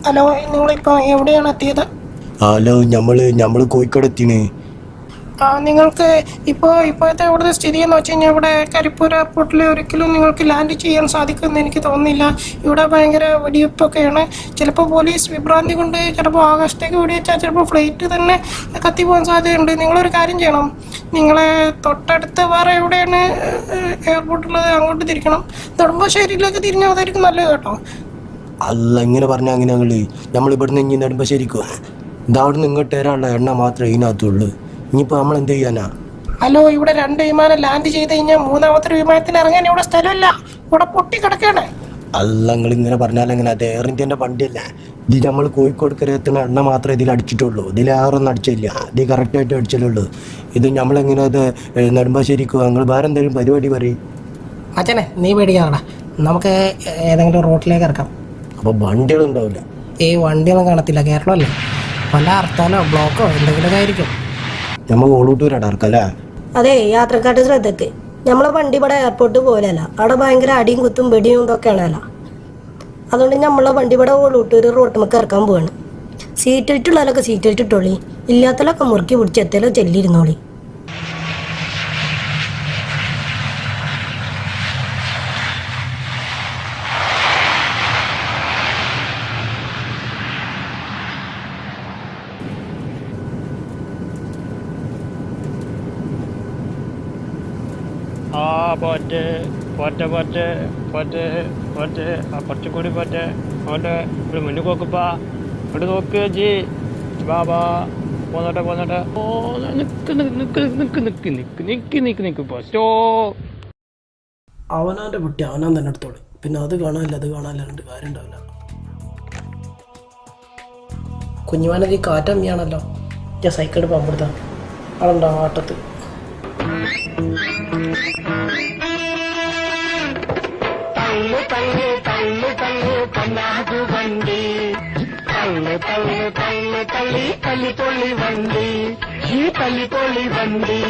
Hello, നിങ്ങളിപ്പോൾ എവിടെയാണ് എത്തിയത്? ഹലോ, ഞമ്മള് കോഴിക്കോട് എത്തിണ്. നിങ്ങൾക്ക് ഇപ്പോഴത്തെ ഇവിടുത്തെ സ്ഥിതി എന്ന് വെച്ച് കഴിഞ്ഞാൽ ഇവിടെ കരിപ്പൂർ എയർപോർട്ടിൽ ഒരിക്കലും നിങ്ങൾക്ക് ലാൻഡ് ചെയ്യാൻ സാധിക്കുമെന്ന് എനിക്ക് തോന്നുന്നില്ല. ഇവിടെ ഭയങ്കര വെടിവെപ്പൊക്കെയാണ്. ചിലപ്പോൾ പോലീസ് വിഭ്രാന്തി കൊണ്ട് ചിലപ്പോൾ ആകാശത്തേക്ക് വെടിവെച്ചാൽ ചിലപ്പോൾ ഫ്ലൈറ്റ് തന്നെ കത്തി പോകാൻ സാധ്യതയുണ്ട്. നിങ്ങളൊരു കാര്യം ചെയ്യണം, നിങ്ങളെ തൊട്ടടുത്ത് വേറെ എവിടെയാണ് എയർപോർട്ടുള്ളത് അങ്ങോട്ട് തിരിക്കണം. നെടുമ്പാശ്ശേരിയിലേക്ക് തിരിഞ്ഞാൽ അതായിരിക്കും നല്ലത് കേട്ടോ. അല്ല, ഇങ്ങനെ പറഞ്ഞാൽ അങ്ങനെ നമ്മൾ ഇവിടുന്ന് ഇനി നെടുമ്പാശ്ശേരിക്കോ? ഇതവിടുന്ന് ഇങ്ങോട്ട് വരാനുള്ള എണ്ണ മാത്രമേ ഇതിനകത്തുള്ളൂ. ഇനിയിപ്പോൾ നമ്മൾ എന്ത് ചെയ്യാനാ? ഹലോ, ഇവിടെ 2 വിമാനം ലാൻഡ് ചെയ്ത് കഴിഞ്ഞാൽ 3ാമത്തെ വിമാനത്തിൽ ഇറങ്ങാൻ ഇവിടെ സ്ഥലമില്ല. ഇവിടെ പൊട്ടിക്കിടക്കാണ്. അല്ല, നിങ്ങൾ ഇങ്ങനെ പറഞ്ഞാൽ എങ്ങനെ? അത് എയർ ഇന്ത്യൻ്റെ വണ്ടിയല്ലേ ഇത്. നമ്മൾ കോഴിക്കോട് കയറുന്ന എണ്ണ മാത്രമേ ഇതിൽ അടിച്ചിട്ടുള്ളൂ. ഇതിൽ ഏറൊന്നും അടിച്ചില്ല. ഇത് കറക്റ്റായിട്ട് അടിച്ചിട്ടുള്ളൂ. ഇത് നമ്മളെങ്ങനെ അത് നെടുമ്പാശ്ശേരിക്കോ? നിങ്ങൾ വേറെ എന്തെങ്കിലും പരിപാടി പറയും. അച്ഛനെ, നീ പേടിക്കാണടാ. നമുക്ക് ഏതെങ്കിലും റോട്ടിലേക്ക് ഇറക്കാം. അപ്പോൾ വണ്ടികളുണ്ടാവില്ല? വണ്ടിയൊന്നും കാണത്തില്ല. കേരളമല്ലേ, പല ഹർത്താലോ ബ്ലോക്കോ എന്തെങ്കിലുമൊക്കെ ആയിരിക്കും. നമുക്ക് ഓളൂട്ടൂരാണ് ഇറക്കല്ലേ? അതെ, യാത്രക്കാരുടെ ശ്രദ്ധക്ക് നമ്മളെ വണ്ടി ഇവിടെ എയർപോർട്ട് പോലെയല്ല. അവിടെ ഭയങ്കര അടിയും കുത്തും വെടിയും ഇതൊക്കെയാണല്ലോ. അതുകൊണ്ട് നമ്മളെ വണ്ടി ഇവിടെ ഓളൂട്ടൂര് റോട്ടുമൊക്കെ ഇറക്കാൻ പോവാണ്. സീറ്റ് ഇട്ടുള്ളവരൊക്കെ സീറ്റ് ഇട്ടിട്ടോളി, ഇല്ലാത്തലൊക്കെ മുറുക്കി പിടിച്ച് എത്തലോ ചെല്ലിരുന്നോളി. പോറ്റെ കുറച്ചുകൂടി പോറ്റെ. അവൻ്റെ ഒരു മുന്നിൽ നോക്കിപ്പാ, ഇവിടെ നോക്ക് ജി ബാബാ. പോന്നോട്ടെ. ഓ, നിക്ക് സ്റ്റോ. അവനാൻ്റെ കുട്ടി അവനാൻ തന്നെ എടുത്തോളൂ. പിന്നെ അത് കാണാനില്ല രണ്ട് കാര്യം ഉണ്ടാവില്ല. കുഞ്ഞുമാനത് ഈ കാറ്റമ്മിയാണല്ലോ. ഞാൻ സൈക്കിൾ പമ്പെടുത്താ ആളുണ്ടോ ആട്ടത്ത്? തള്ളി പൊള്ളി വണ്ടി, ഈ തള്ളി പൊള്ളി വണ്ടി.